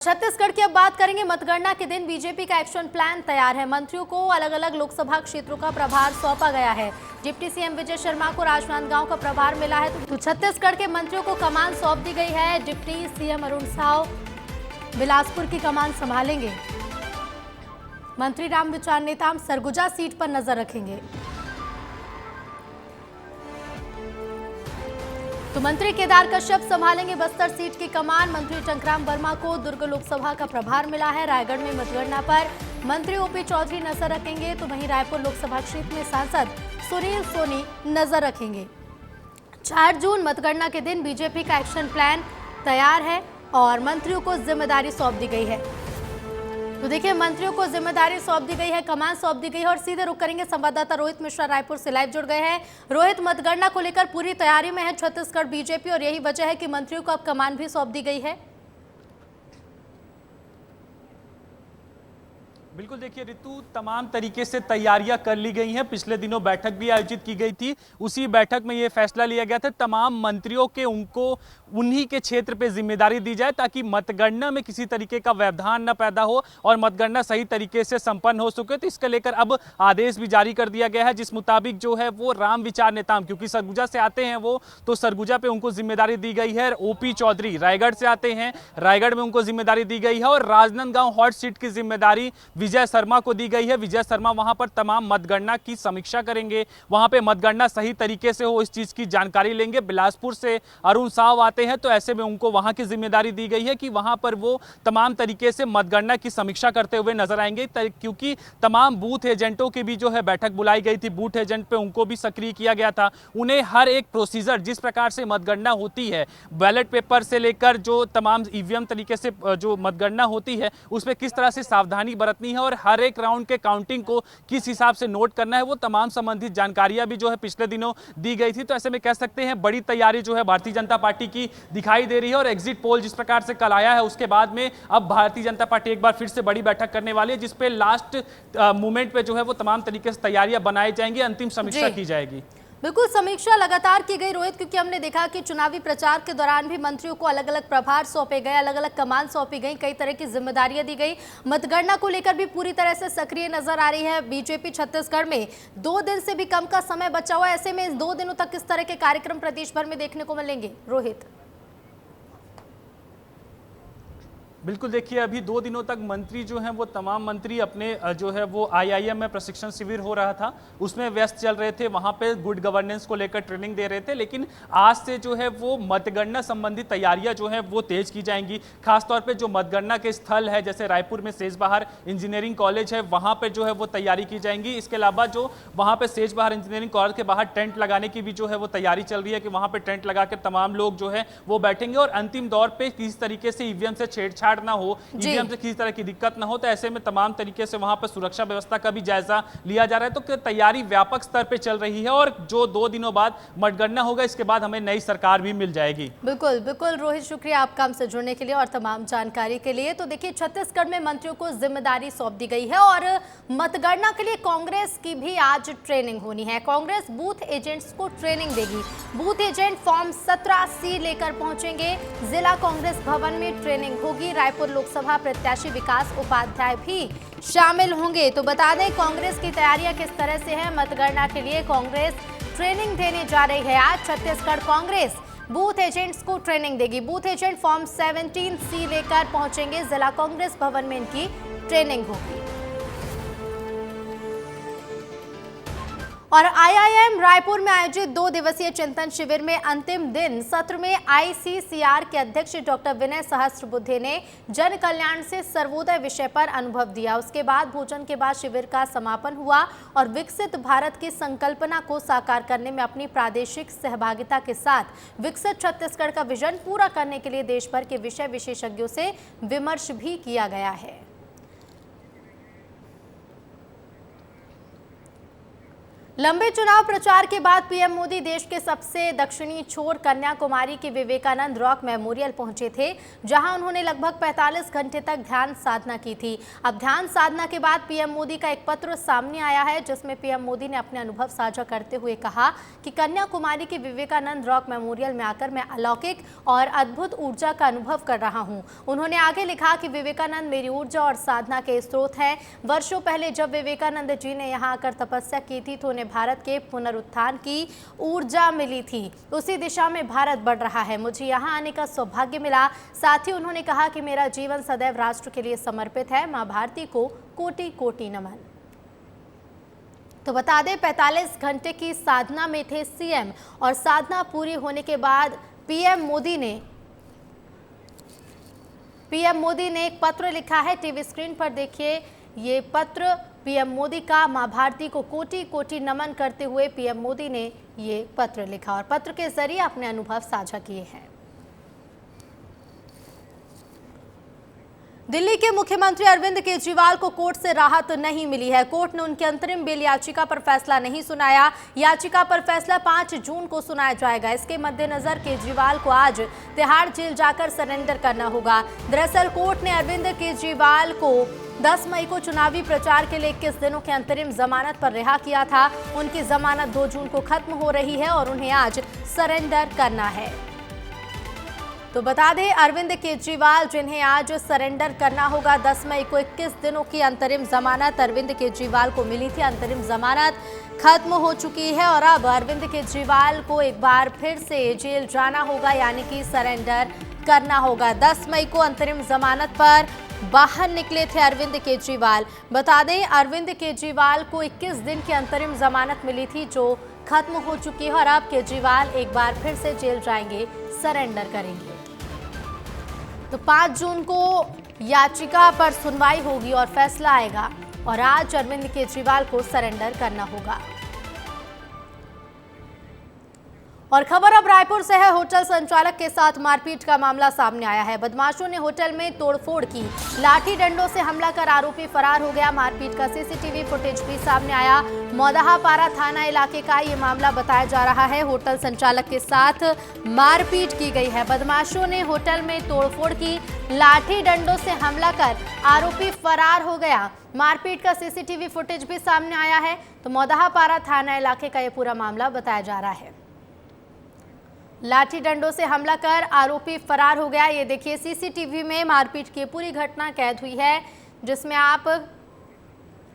छत्तीसगढ़ की अब बात करेंगे। मतगणना के दिन बीजेपी का एक्शन प्लान तैयार है। मंत्रियों को अलग अलग लोकसभा क्षेत्रों का प्रभार सौंपा गया है। डिप्टी सीएम विजय शर्मा को राजनांदगांव का प्रभार मिला है, तो छत्तीसगढ़ के मंत्रियों को कमान सौंप दी गई है। डिप्टी सीएम अरुण साव बिलासपुर की कमान संभालेंगे। मंत्री रामविचार नेताम सरगुजा सीट पर नजर रखेंगे। तो मंत्री केदार कश्यप संभालेंगे बस्तर सीट की कमान। मंत्री टंकराम वर्मा को दुर्ग लोकसभा का प्रभार मिला है। रायगढ़ में मतगणना पर मंत्री ओपी चौधरी नजर रखेंगे, तो वहीं रायपुर लोकसभा क्षेत्र में सांसद सुनील सोनी नजर रखेंगे। 4 जून मतगणना के दिन बीजेपी का एक्शन प्लान तैयार है और मंत्रियों को जिम्मेदारी सौंप दी गई है। तो देखिए, मंत्रियों को जिम्मेदारी सौंप दी गई है, कमान सौंप दी गई है। और सीधे रुक करेंगे संवाददाता रोहित मिश्रा रायपुर से लाइव जुड़ गए हैं। रोहित, मतगणना को लेकर पूरी तैयारी में है छत्तीसगढ़ बीजेपी और यही वजह है कि मंत्रियों को अब कमान भी सौंप दी गई है। बिल्कुल, देखिए ऋतु, तमाम तरीके से तैयारियां कर ली गई हैं। पिछले दिनों बैठक भी आयोजित की गई थी। उसी बैठक में ये फैसला लिया गया था तमाम मंत्रियों के उनको उन्हीं के क्षेत्र पे जिम्मेदारी दी जाए, ताकि मतगणना में किसी तरीके का व्यवधान न पैदा हो और मतगणना सही तरीके से संपन्न हो सके। तो इसको लेकर अब आदेश भी जारी कर दिया गया है, जिस मुताबिक जो है वो रामविचार नेताम, क्योंकि सरगुजा से आते हैं वो, तो सरगुजा पे उनको जिम्मेदारी दी गई है। ओपी चौधरी रायगढ़ से आते हैं, रायगढ़ में उनको जिम्मेदारी दी गई है। और राजनांदगांव हॉट सीट की जिम्मेदारी विजय शर्मा को दी गई है। विजय शर्मा वहां पर तमाम मतगणना की समीक्षा करेंगे, वहां पे मतगणना सही तरीके से हो इस चीज की जानकारी लेंगे। बिलासपुर से अरुण साव आते हैं, तो ऐसे में उनको वहां की जिम्मेदारी दी गई है कि वहां पर वो तमाम तरीके से मतगणना की समीक्षा करते हुए नजर आएंगे, क्योंकि तमाम बूथ एजेंटों की भी जो है बैठक बुलाई गई थी। बूथ एजेंट पे उनको भी सक्रिय किया गया था। उन्हें हर एक प्रोसीजर, जिस प्रकार से मतगणना होती है, बैलेट पेपर से लेकर जो तमाम ईवीएम तरीके से जो मतगणना होती है, उसमें किस तरह से सावधानी बरतनी है और हर एक राउंड के काउंटिंग को किस हिसाब से नोट करना है, वो तमाम संबंधित जानकारियां भी जो है पिछले दिनों दी गई थी। तो ऐसे में कह सकते हैं बड़ी तैयारी जो है भारतीय जनता पार्टी की दिखाई दे रही है। और एग्जिट पोल जिस प्रकार से कल आया है, उसके बाद में अब भारतीय जनता पार्टी एक बार फिर से बड़ी बैठक करने वाली है, जिसपे लास्ट मोमेंट पे जो है वो तमाम तरीके से तैयारियां बनाई जाएंगी, अंतिम समीक्षा की जाएगी। बिल्कुल, समीक्षा लगातार की गई रोहित, क्योंकि हमने देखा कि चुनावी प्रचार के दौरान भी मंत्रियों को अलग अलग प्रभार सौंपे गए, अलग अलग कमान सौंपी गई, कई तरह की जिम्मेदारियां दी गई। मतगणना को लेकर भी पूरी तरह से सक्रिय नजर आ रही है बीजेपी छत्तीसगढ़ में। 2 दिन से भी कम का समय बचा हुआ है, ऐसे में इस 2 दिनों तक किस तरह के कार्यक्रम प्रदेश भर में देखने को मिलेंगे रोहित? बिल्कुल, देखिए अभी 2 दिनों तक मंत्री जो हैं वो तमाम मंत्री अपने जो है वो आईआईएम में प्रशिक्षण शिविर हो रहा था, उसमें व्यस्त चल रहे थे। वहां पे गुड गवर्नेंस को लेकर ट्रेनिंग दे रहे थे। लेकिन आज से जो है वो मतगणना संबंधी तैयारियां जो है वो तेज की जाएंगी। खासतौर पे जो मतगणना के स्थल है, जैसे रायपुर में सेजबहार इंजीनियरिंग कॉलेज है, वहां पर जो है वो तैयारी की जाएंगी। इसके अलावा जो वहां पर सेजबहार इंजीनियरिंग कॉलेज के बाहर टेंट लगाने की भी जो है वो तैयारी चल रही है, कि वहां पर टेंट लगा के तमाम लोग जो है वो बैठेंगे और अंतिम दौर पे किसी तरीके से ईवीएम से छेड़छाड़ ना हो, ईवीएम से किसी तरह की दिक्कत ना हो। तो ऐसे में तमाम तरीके से वहां पर सुरक्षा व्यवस्था का भी जायजा लिया जा रहा है। तो तैयारी व्यापक स्तर पे चल रही है और जो 2 दिनों बाद मतगणना होगा, इसके बाद हमें नई सरकार भी मिल जाएगी। बिल्कुल बिल्कुल रोहित, शुक्रिया आपका हमसे जुड़ने के लिए और तमाम जानकारी के लिए। तो देखिए, छत्तीसगढ़ में मंत्रियों को जिम्मेदारी सौंप दी गई है और मतगणना के लिए कांग्रेस की भी आज ट्रेनिंग होनी है। कांग्रेस बूथ एजेंट्स को ट्रेनिंग देगी। बूथ एजेंट फॉर्म 17C लेकर पहुंचेंगे। जिला कांग्रेस भवन में ट्रेनिंग होगी। रायपुर लोकसभा प्रत्याशी विकास उपाध्याय भी शामिल होंगे। तो बता दें कांग्रेस की तैयारियां किस तरह से है। मतगणना के लिए कांग्रेस ट्रेनिंग देने जा रही है। आज छत्तीसगढ़ कांग्रेस बूथ एजेंट्स को ट्रेनिंग देगी। बूथ एजेंट फॉर्म 17C लेकर पहुंचेंगे। जिला कांग्रेस भवन में इनकी ट्रेनिंग होगी। और आईआईएम रायपुर में आयोजित 2 दिवसीय चिंतन शिविर में अंतिम दिन सत्र में आईसीसीआर के अध्यक्ष डॉक्टर विनय सहस्त्रबुद्धे ने जन कल्याण से सर्वोदय विषय पर अनुभव दिया। उसके बाद भोजन के बाद शिविर का समापन हुआ और विकसित भारत की संकल्पना को साकार करने में अपनी प्रादेशिक सहभागिता के साथ विकसित छत्तीसगढ़ का विजन पूरा करने के लिए देश भर के विषय विशेषज्ञों से विमर्श भी किया गया है। लंबे चुनाव प्रचार के बाद पीएम मोदी देश के सबसे दक्षिणी छोर कन्याकुमारी के विवेकानंद रॉक मेमोरियल पहुंचे थे, जहां उन्होंने लगभग 45 घंटे तक ध्यान साधना की थी। अब ध्यान साधना के बाद पीएम मोदी का एक पत्र सामने आया है, जिसमें पीएम मोदी ने अपने अनुभव साझा करते हुए कहा कि कन्याकुमारी के विवेकानंद रॉक मेमोरियल में आकर मैं अलौकिक और अद्भुत ऊर्जा का अनुभव कर रहा हूँ। उन्होंने आगे लिखा कि विवेकानंद मेरी ऊर्जा और साधना के स्रोत हैं। वर्षों पहले जब विवेकानंद जी ने यहाँ आकर तपस्या की थी तो उन्हें भारत के पुनरुत्थान की ऊर्जा मिली थी। उसी दिशा में भारत बढ़ रहा है। मुझे यहाँ आने का सौभाग्य मिला। साथ ही उन्होंने कहा कि मेरा जीवन सदैव राष्ट्र के लिए समर्पित है। मां भारती को कोटि कोटि नमन। तो बता दें 45 घंटे की साधना में थे सीएम और साधना पूरी होने के बाद पीएम मोदी ने एक पत्र लिखा है। टीवी स्क्रीन पर देखिए ये पत्र पीएम मोदी का मां भारती को कोटि कोटि नमन करते हुए पीएम मोदी ने ये पत्र लिखा और पत्र के जरिए अपने अनुभव साझा किए हैं। दिल्ली के मुख्यमंत्री अरविंद केजरीवाल को कोर्ट से राहत नहीं मिली है। कोर्ट ने उनकी अंतरिम बेल याचिका पर फैसला नहीं सुनाया। याचिका पर फैसला 5 जून को सुनाया जाएगा। इसके मद्देनजर केजरीवाल को आज तिहाड़ जेल जाकर सरेंडर करना होगा। दरअसल कोर्ट ने अरविंद केजरीवाल को 10 मई को चुनावी प्रचार के लिए 21 दिनों के अंतरिम जमानत पर रिहा किया था। उनकी जमानत 2 जून को खत्म हो रही है और उन्हें आज सरेंडर करना है। तो बता दें अरविंद केजरीवाल जिन्हें आज सरेंडर करना होगा 10 मई को 21 दिनों की अंतरिम जमानत अरविंद केजरीवाल को मिली थी। अंतरिम जमानत खत्म हो चुकी है और अब अरविंद केजरीवाल को एक बार फिर से जेल जाना होगा, यानी कि सरेंडर करना होगा। 10 मई को अंतरिम जमानत पर बाहर निकले थे अरविंद केजरीवाल। बता दें अरविंद केजरीवाल को 21 दिन की अंतरिम जमानत मिली थी जो खत्म हो चुकी है और अब केजरीवाल एक बार फिर से जेल जाएंगे, सरेंडर करेंगे। तो 5 जून को याचिका पर सुनवाई होगी और फैसला आएगा और आज अरविंद केजरीवाल को सरेंडर करना होगा। और खबर अब रायपुर से है। होटल संचालक के साथ मारपीट का मामला सामने आया है। बदमाशों ने होटल में तोड़फोड़ की, लाठी डंडों से हमला कर आरोपी फरार हो गया। मारपीट का सीसीटीवी फुटेज भी सामने आया। मौदहापारा थाना इलाके का ये मामला बताया जा रहा है। होटल संचालक के साथ मारपीट की गई है। बदमाशों ने होटल में तोड़फोड़ की, लाठी डंडों से हमला कर आरोपी फरार हो गया। मारपीट का सीसीटीवी फुटेज भी सामने आया है। तो मौदहापारा थाना इलाके का ये पूरा मामला बताया जा रहा है। लाठी डंडों से हमला कर आरोपी फरार हो गया। ये देखिए सीसीटीवी में मारपीट की पूरी घटना कैद हुई है, जिसमें आप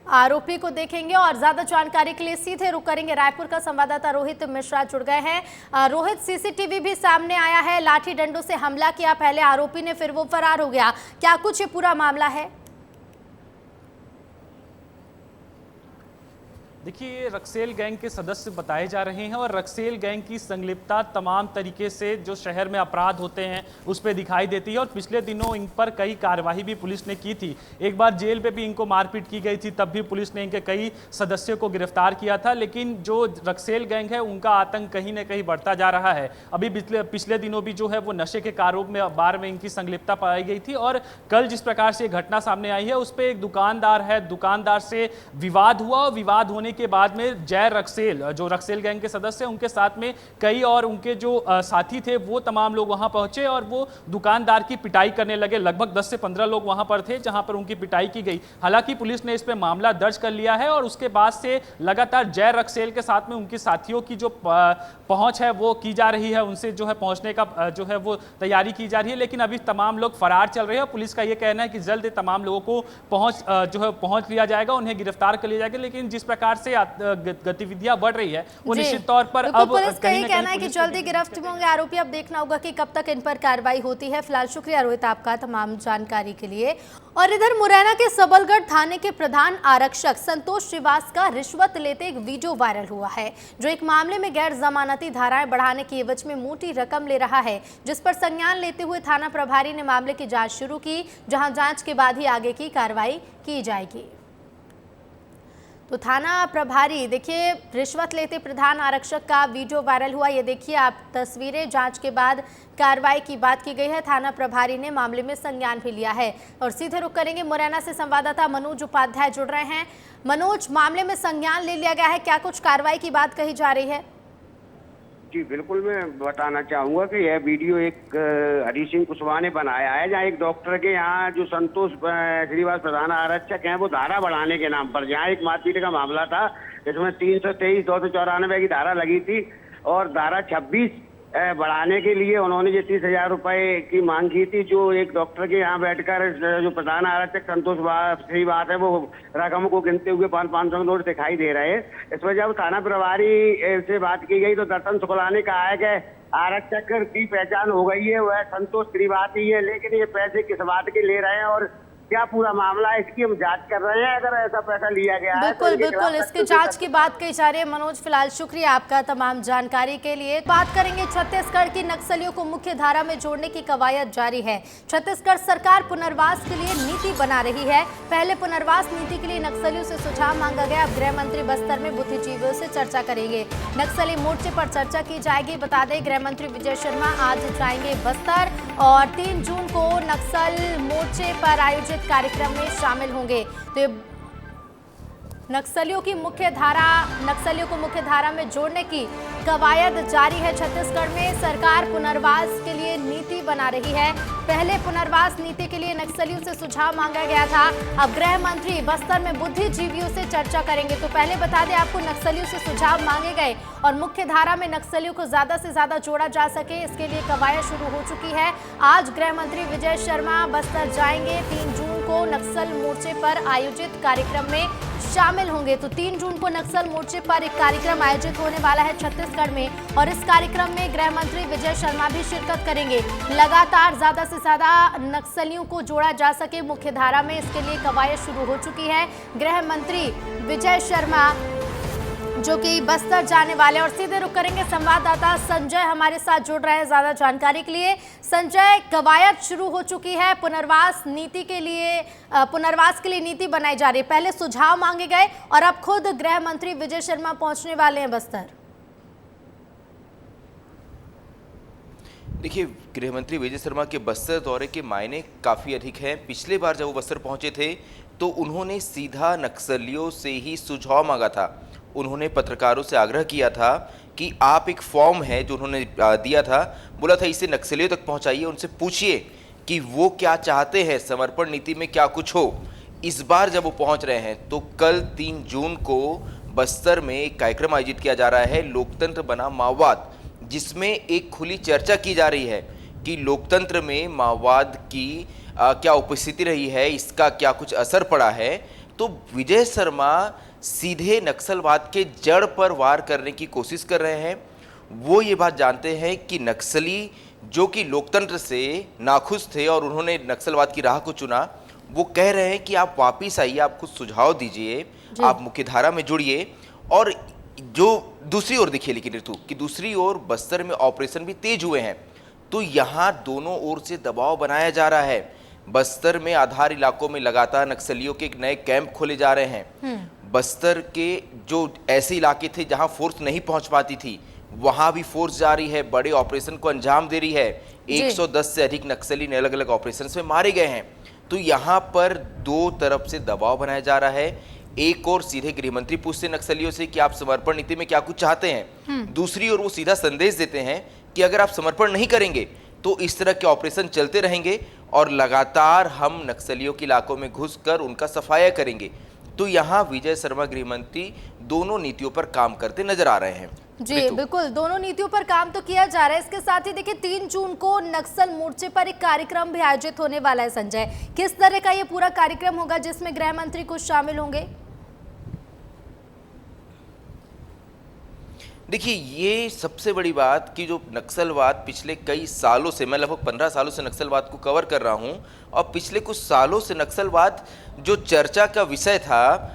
आरोपी को देखेंगे। और ज्यादा जानकारी के लिए सीधे रुक करेंगे। रायपुर का संवाददाता रोहित मिश्रा जुड़ गए हैं। रोहित, सीसीटीवी भी सामने आया है। लाठी डंडों से हमला किया पहले आरोपी ने, फिर वो फरार हो गया। क्या कुछ ये पूरा मामला है? देखिए रक्सेल गैंग के सदस्य बताए जा रहे हैं और रक्सेल गैंग की संलिप्तता तमाम तरीके से जो शहर में अपराध होते हैं उस पर दिखाई देती है। और पिछले दिनों इन पर कई कार्रवाई भी पुलिस ने की थी। एक बार जेल पे भी इनको मारपीट की गई थी, तब भी पुलिस ने इनके कई सदस्यों को गिरफ्तार किया था। लेकिन जो रक्सेल गैंग है उनका आतंक कहीं ना कहीं बढ़ता जा रहा है। अभी पिछले दिनों भी जो है वो नशे के कारोबार बार में इनकी संलिप्तता पाई गई थी। और कल जिस प्रकार से घटना सामने आई है उस पर एक दुकानदार है, दुकानदार से विवाद हुआ और विवाद होने के बाद में जय रक्सेल, जो रक्सेल गैंग के सदस्य हैं, उनके साथ में कई और उनके जो साथी थे वो तमाम लोग वहां पहुंचे और वो दुकानदार की पिटाई करने लगे। लगभग 10 से 15 लोग वहां पर थे जहां पर उनकी पिटाई की गई। हालांकि पुलिस ने इस पे मामला दर्ज कर लिया है और उसके बाद से लगातार जय रक्सेल के साथ में उनके साथियों की जो पहुंच है वो की जा रही है, उनसे जो है पहुंचने का जो है वो तैयारी की जा रही है। लेकिन अभी तमाम लोग फरार चल रहे हैं। पुलिस का यह कहना है कि जल्द तमाम लोगों को पहुंच लिया जाएगा, उन्हें गिरफ्तार कर लिया जाएगा। लेकिन जिस प्रकार से गतिविधियां बढ़ रही है वो निश्चित तौर पर अब पुलिस का ये कहना है कि जल्दी गिरफ्तार होंगे आरोपी। अब देखना होगा कि कब तक इन पर कार्रवाई होती है। फिलहाल शुक्रिया रोहित आपका तमाम जानकारी के लिए। और इधर मुरैना के सबलगढ़ थाने के प्रधान आरक्षक संतोष श्रीवास का रिश्वत लेते एक वीडियो वायरल हुआ है, जो एक मामले में गैर जमानती धाराएं बढ़ाने की एवज में मोटी रकम ले रहा है, जिस पर संज्ञान लेते हुए थाना प्रभारी ने मामले की जांच शुरू की, जहां जांच के बाद ही आगे की कार्रवाई की जाएगी। तो थाना प्रभारी देखिए, रिश्वत लेते प्रधान आरक्षक का वीडियो वायरल हुआ। ये देखिए आप तस्वीरें। जांच के बाद कार्रवाई की बात की गई है। थाना प्रभारी ने मामले में संज्ञान भी लिया है। और सीधे रुख करेंगे, मुरैना से संवाददाता मनोज उपाध्याय जुड़ रहे हैं। मनोज, मामले में संज्ञान ले लिया गया है, क्या कुछ कार्रवाई की बात कही जा रही है? जी बिल्कुल, मैं बताना चाहूँगा कि यह वीडियो एक हरी सिंह कुशवाहा ने बनाया है, जहाँ एक डॉक्टर के यहाँ जो संतोष श्रीवास प्रधान आरक्षक हैं वो धारा बढ़ाने के नाम पर, जहाँ एक मारपीट का मामला था इसमें 323 294 की धारा लगी थी और धारा 26 बढ़ाने के लिए उन्होंने जो 30,000 रुपए की मांग की थी। जो एक डॉक्टर के यहाँ बैठकर जो प्रधान आरक्षक संतोष श्रीवास है वो रकम को गिनते हुए 500 नोट दिखाई दे रहे हैं। इसमें जब थाना प्रभारी से बात की गई तो दर्शन शुक्ला ने कहा है कि आरक्षक की पहचान हो गई है, वह संतोष श्रीवास ही है, लेकिन ये पैसे किस बात के ले रहे हैं और क्या पूरा मामला है इसकी हम जांच कर रहे हैं। अगर ऐसा पैसा लिया गया है बिल्कुल बिल्कुल, इसकी जांच की बात कही जा रही है। मनोज, फिलहाल शुक्रिया आपका तमाम जानकारी के लिए। बात करेंगे छत्तीसगढ़ की नक्सलियों को मुख्य धारा में जोड़ने की कवायद जारी है। छत्तीसगढ़ सरकार पुनर्वास के लिए नीति बना रही है। पहले पुनर्वास नीति के लिए नक्सलियों से सुझाव मांगा गया। अब गृह मंत्री बस्तर में बुद्धिजीवियों से चर्चा करेंगे। नक्सली मोर्चे पर चर्चा की जाएगी। बता दें, गृह मंत्री विजय शर्मा आज जाएंगे बस्तर और 3 जून को नक्सल मोर्चे पर आयोजित कार्यक्रम में शामिल होंगे। तो नक्सलियों को मुख्य धारा में जोड़ने की कवायद जारी है। छत्तीसगढ़ में सरकार पुनर्वास के लिए नीति बना रही है। पहले पुनर्वास नीति के लिए नक्सलियों से सुझाव मांगा गया था। अब गृह मंत्री बस्तर में बुद्धिजीवियों से चर्चा करेंगे। तो पहले बता दें आपको, नक्सलियों से सुझाव मांगे गए और मुख्य धारा में नक्सलियों को ज्यादा से ज्यादा जोड़ा जा सके, इसके लिए कवायद शुरू हो चुकी है। आज गृह मंत्री विजय शर्मा बस्तर जाएंगे। 3 जून को नक्सल मोर्चे पर आयोजित कार्यक्रम में शामिल होंगे। तो 3 जून को नक्सल मोर्चे पर एक कार्यक्रम आयोजित होने वाला है छत्तीसगढ़ में और इस कार्यक्रम में गृह मंत्री विजय शर्मा भी शिरकत करेंगे। लगातार ज्यादा से ज्यादा नक्सलियों को जोड़ा जा सके मुख्य धारा में, इसके लिए कवायद शुरू हो चुकी है। गृह मंत्री विजय शर्मा जो कि बस्तर जाने वाले। और सीधे रुक करेंगे, संवाददाता संजय हमारे साथ जुड़ रहे हैं ज्यादा जानकारी के लिए। संजय, कवायद शुरू हो चुकी है पुनर्वास के लिए नीति बनाई जा रही है। पहले सुझाव मांगे गए और अब खुद गृह मंत्री विजय शर्मा पहुंचने वाले हैं बस्तर। देखिए, गृह मंत्री विजय शर्मा के बस्तर दौरे के मायने काफ़ी अधिक हैं। पिछले बार जब वो बस्तर पहुंचे थे तो उन्होंने सीधा नक्सलियों से ही सुझाव मांगा था। उन्होंने पत्रकारों से आग्रह किया था कि आप एक फॉर्म है जो उन्होंने दिया था, बोला था इसे नक्सलियों तक पहुंचाइए, उनसे पूछिए कि वो क्या चाहते हैं, समर्पण नीति में क्या कुछ हो। इस बार जब वो पहुंच रहे हैं तो कल 3 जून को बस्तर में एक कार्यक्रम आयोजित किया जा रहा है, लोकतंत्र बनाम माओवाद, जिसमें एक खुली चर्चा की जा रही है कि लोकतंत्र में माओवाद की क्या उपस्थिति रही है, इसका क्या कुछ असर पड़ा है। तो विजय शर्मा सीधे नक्सलवाद के जड़ पर वार करने की कोशिश कर रहे हैं। वो ये बात जानते हैं कि नक्सली जो कि लोकतंत्र से नाखुश थे और उन्होंने नक्सलवाद की राह को चुना, वो कह रहे हैं कि आप वापिस आइए, आप कुछ सुझाव दीजिए, आप मुख्यधारा में जुड़िए। और जो दूसरी ओर देखिए, लेकिन ऋतु कि दूसरी ओर बस्तर में ऑपरेशन भी तेज हुए हैं, तो यहाँ दोनों ओर से दबाव बनाया जा रहा है। बस्तर में आधार इलाकों में लगातार नक्सलियों के एक नए कैंप खोले जा रहे हैं। बस्तर के जो ऐसे इलाके थे जहां फोर्स नहीं पहुंच पाती थी, वहां भी फोर्स जा रही है, बड़े ऑपरेशन को अंजाम दे रही है। 110 से अधिक नक्सली ने अलग अलग ऑपरेशन में मारे गए हैं। तो यहाँ पर 2 तरफ से दबाव बनाया जा रहा है। एक और सीधे गृह मंत्री पूछते नक्सलियों से कि आप समर्पण नीति में क्या कुछ चाहते हैं, दूसरी ओर वो सीधा संदेश देते हैं कि अगर आप समर्पण नहीं करेंगे तो इस तरह के ऑपरेशन चलते रहेंगे और लगातार हम नक्सलियों के इलाकों में घुसकर उनका सफाया करेंगे। तो यहाँ विजय शर्मा गृह मंत्री दोनों नीतियों पर काम करते नजर आ रहे हैं। जी बिल्कुल, दोनों नीतियों पर काम तो किया जा रहा है। इसके साथ ही देखिए, 3 जून को नक्सल मोर्चे पर एक कार्यक्रम भी आयोजित होने वाला है। संजय, किस तरह का ये पूरा कार्यक्रम होगा जिसमें गृह मंत्री कुछ शामिल होंगे? देखिए, ये सबसे बड़ी बात कि जो नक्सलवाद पिछले कई सालों से, मैं लगभग 15 सालों से नक्सलवाद को कवर कर रहा हूँ, और पिछले कुछ सालों से नक्सलवाद जो चर्चा का विषय था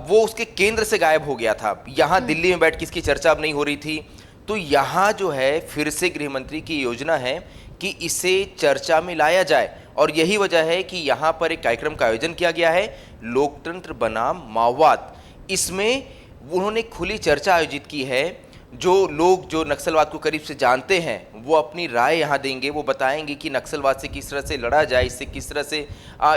वो उसके केंद्र से गायब हो गया था। यहाँ दिल्ली में बैठ के इसकी चर्चा अब नहीं हो रही थी। तो यहाँ जो है फिर से गृह मंत्री की योजना है कि इसे चर्चा में लाया जाए, और यही वजह है कि यहाँ पर एक कार्यक्रम का आयोजन किया गया है, लोकतंत्र बनाम माओवाद। इसमें उन्होंने खुली चर्चा आयोजित की है। जो लोग जो नक्सलवाद को करीब से जानते हैं वो अपनी राय यहाँ देंगे, वो बताएंगे कि नक्सलवाद से किस तरह से लड़ा जाए, इससे किस तरह से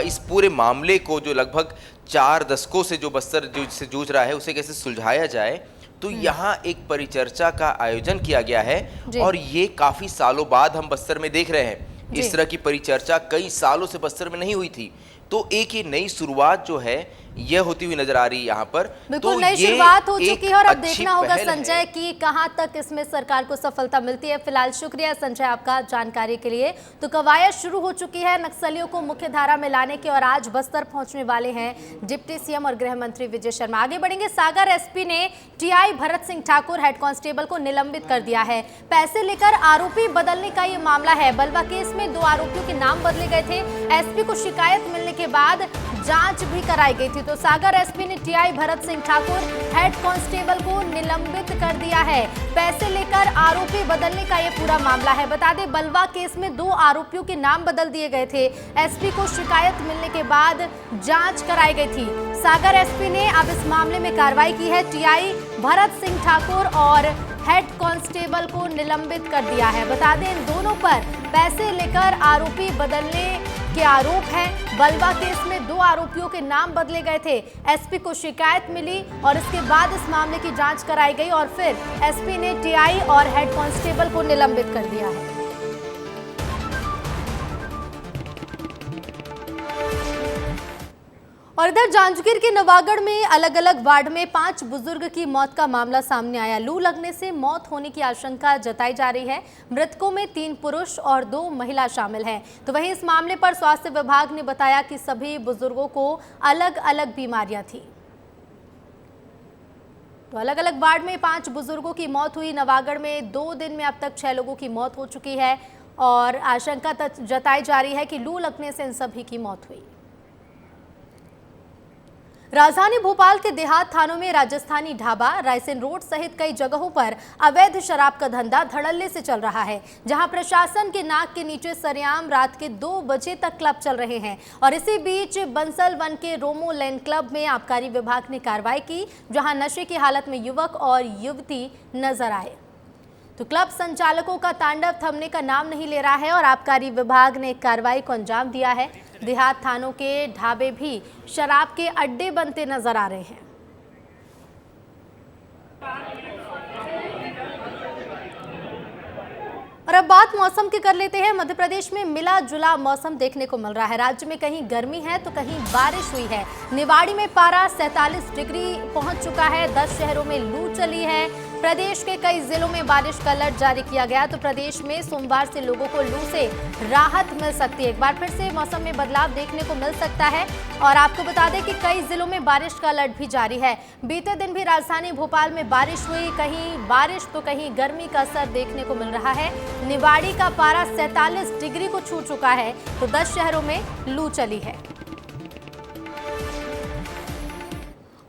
इस पूरे मामले को जो लगभग 4 दशकों से जो बस्तर से जूझ रहा है उसे कैसे सुलझाया जाए। तो यहाँ एक परिचर्चा का आयोजन किया गया है और ये काफ़ी सालों बाद हम बस्तर में देख रहे हैं। इस तरह की परिचर्चा कई सालों से बस्तर में नहीं हुई थी, तो एक ये नई शुरुआत जो है यह होती हुई नजर आ रही है यहाँ पर। बिल्कुल नई शुरुआत हो चुकी है और अब देखना होगा संजय कि कहां तक इसमें सरकार को सफलता मिलती है। फिलहाल शुक्रिया संजय आपका जानकारी के लिए। तो कवायद शुरू हो चुकी है नक्सलियों को मुख्य धारा में लाने की और आज बस्तर पहुंचने वाले हैं डिप्टी सीएम और गृह मंत्री विजय शर्मा। आगे बढ़ेंगे। सागर एसपी ने TI Bharat Singh Thakur head constable को निलंबित कर दिया है। पैसे लेकर आरोपी बदलने का ये मामला है। बलवा केस में 2 आरोपियों के नाम बदले गए थे। एसपी को शिकायत मिलने के बाद जांच भी कराई गई थी। तो सागर एसपी ने TI Bharat Singh Thakur head constable को निलंबित कर दिया है। पैसे लेकर आरोपी बदलने का ये पूरा मामला है। बता दें बलवा केस में 2 आरोपियों के नाम बदल दिए गए थे। एसपी को शिकायत मिलने के बाद जांच कराई गई थी। सागर एसपी ने अब इस मामले में कार्रवाई की है। टीआई भरत सिंह ठाकुर और हेड कांस्टेबल को निलंबित कर दिया है। बता दें इन दोनों पर पैसे लेकर आरोपी बदलने के आरोप हैं। बलवा केस में 2 आरोपियों के नाम बदले गए थे। एसपी को शिकायत मिली और इसके बाद इस मामले की जांच कराई गई और फिर एसपी ने टीआई और हेड कांस्टेबल को निलंबित कर दिया है। और इधर जांजगीर के नवागढ़ में अलग अलग वार्ड में 5 बुजुर्ग की मौत का मामला सामने आया। लू लगने से मौत होने की आशंका जताई जा रही है। मृतकों में 3 पुरुष और 2 महिला शामिल हैं। तो वहीं इस मामले पर स्वास्थ्य विभाग ने बताया कि सभी बुजुर्गों को अलग अलग बीमारियां थी। तो अलग अलग वार्ड में 5 बुजुर्गों की मौत हुई। नवागढ़ में 2 दिन में अब तक 6 लोगों की मौत हो चुकी है और आशंका जताई जा रही है कि लू लगने से इन सभी की मौत हुई। राजधानी भोपाल के देहात थानों में राजस्थानी ढाबा, रायसेन रोड सहित कई जगहों पर अवैध शराब का धंधा धड़ल्ले से चल रहा है। जहां प्रशासन के नाक के नीचे सरेआम रात के 2 बजे तक क्लब चल रहे हैं। और इसी बीच बंसल वन के रोमो लेन क्लब में आबकारी विभाग ने कार्रवाई की, जहां नशे की हालत में युवक और युवती नजर आए। तो क्लब संचालकों का तांडव थमने का नाम नहीं ले रहा है और आबकारी विभाग ने कार्रवाई को अंजाम दिया है। देहात थानों के ढाबे भी शराब के अड्डे बनते नजर आ रहे हैं। और अब बात मौसम की कर लेते हैं। मध्य प्रदेश में मिला जुला मौसम देखने को मिल रहा है। राज्य में कहीं गर्मी है तो कहीं बारिश हुई है। निवाड़ी में पारा 47 डिग्री पहुंच चुका है। 10 शहरों में लू चली है। प्रदेश के कई जिलों में बारिश का अलर्ट जारी किया गया। तो प्रदेश में सोमवार से लोगों को लू से राहत मिल सकती है। एक बार फिर से मौसम में बदलाव देखने को मिल सकता है। और आपको बता दें कि कई जिलों में बारिश का अलर्ट भी जारी है। बीते दिन भी राजधानी भोपाल में बारिश हुई। कहीं बारिश तो कहीं गर्मी का असर देखने को मिल रहा है। निवाड़ी का पारा 47 डिग्री को छू चुका है। तो 10 शहरों में लू चली है।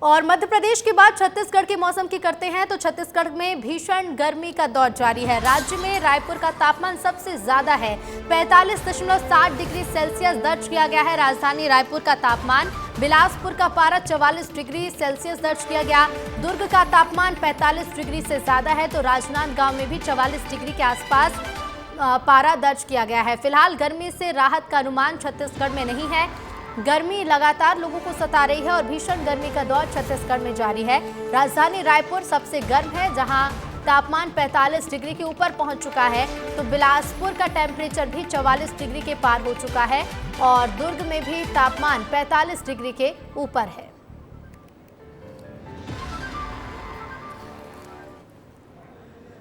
और मध्य प्रदेश के बाद छत्तीसगढ़ के मौसम की करते हैं। तो छत्तीसगढ़ में भीषण गर्मी का दौर जारी है। राज्य में रायपुर का तापमान सबसे ज्यादा है। 45.7 डिग्री सेल्सियस दर्ज किया गया है राजधानी रायपुर का तापमान। बिलासपुर का पारा 44 डिग्री सेल्सियस दर्ज किया गया। दुर्ग का तापमान 45 डिग्री से ज्यादा है। तो राजनांदगांव में भी 44 डिग्री के आसपास पारा दर्ज किया गया है। फिलहाल गर्मी से राहत का अनुमान छत्तीसगढ़ में नहीं है। गर्मी लगातार लोगों को सता रही है और भीषण गर्मी का दौर छत्तीसगढ़ में जारी है। राजधानी रायपुर सबसे गर्म है, जहां तापमान 45 डिग्री के ऊपर पहुंच चुका है। तो बिलासपुर का टेम्परेचर भी 44 डिग्री के पार हो चुका है और दुर्ग में भी तापमान 45 डिग्री के ऊपर है।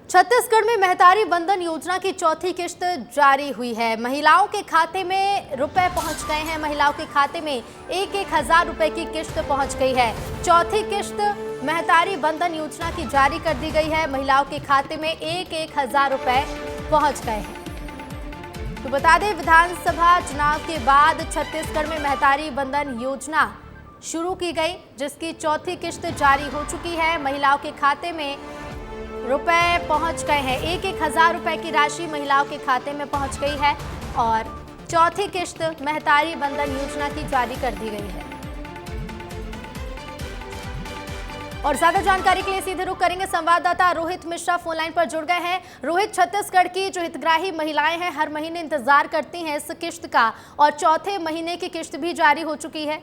छत्तीसगढ़ में महतारी बंधन योजना की 4थी किश्त जारी हुई है। महिलाओं के खाते में रुपए पहुंच गए हैं। महिलाओं के खाते में 1-1 हज़ार रुपए की किश्त पहुंच गई है। 4थी किश्त महतारी बंधन योजना की जारी कर दी गई है। महिलाओं के खाते में 1-1 हज़ार रुपए पहुंच गए हैं। तो बता दें विधानसभा चुनाव के बाद छत्तीसगढ़ में महतारी बंधन योजना शुरू की गई, जिसकी 4थी किश्त जारी हो चुकी है। महिलाओं के खाते में रुपए पहुंच गए हैं। 1-1 हज़ार रुपए की राशि महिलाओं के खाते में पहुंच गई है और 4थी किश्त महतारी बंधन योजना की जारी कर दी गई है। और ज्यादा जानकारी के लिए सीधे रुख करेंगे संवाददाता रोहित मिश्रा फोन लाइन पर जुड़ गए हैं। रोहित, छत्तीसगढ़ की जो हितग्राही महिलाएं हैं हर महीने इंतजार करती हैं इस किश्त का और चौथे महीने की किश्त भी जारी हो चुकी है।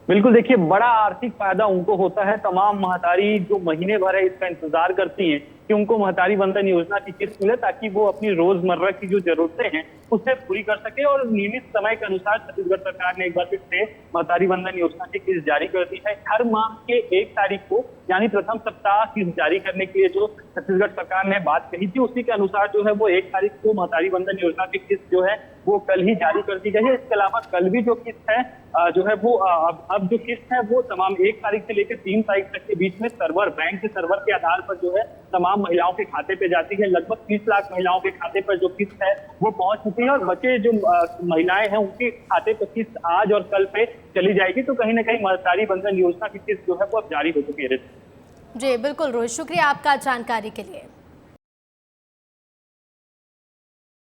बिल्कुल, देखिए बड़ा आर्थिक फायदा उनको होता है। तमाम महतारी जो महीने भर है इसका इंतजार करती हैं कि उनको महतारी बंधन योजना की किस्त मिले ताकि वो अपनी रोजमर्रा की जो जरूरतें हैं उसे पूरी कर सके। और नियमित समय के अनुसार छत्तीसगढ़ सरकार ने एक बार फिर से महतारी बंधन योजना की किस्त जारी कर दी है। हर माह के 1 तारीख को यानी प्रथम सप्ताह किस्त जारी करने के लिए जो छत्तीसगढ़ सरकार ने बात कही थी उसी के अनुसार जो है वो 1 तारीख को महतारी बंधन योजना की किस्त जो है वो कल ही जारी कर दी गई है। इसके अलावा कल भी जो किस्त है जो है वो अब जो किस्त है वो तमाम 1 तारीख से लेकर 3 तारीख तक के बीच में सर्वर बैंक के सर्वर के आधार पर जो है तमाम महिलाओं के खाते पे जाती है। लगभग 30 लाख महिलाओं के खाते पर जो किस्त है वो पहुंच चुकी है और बचे जो महिलाएं हैं उनके खाते पर किस्त आज और कल पे चली जाएगी। तो कहीं ना कहीं महतारी बंधन योजना की किस्त जो है वो अब जारी हो चुकी है। जी बिल्कुल रोहित, शुक्रिया आपका जानकारी के लिए।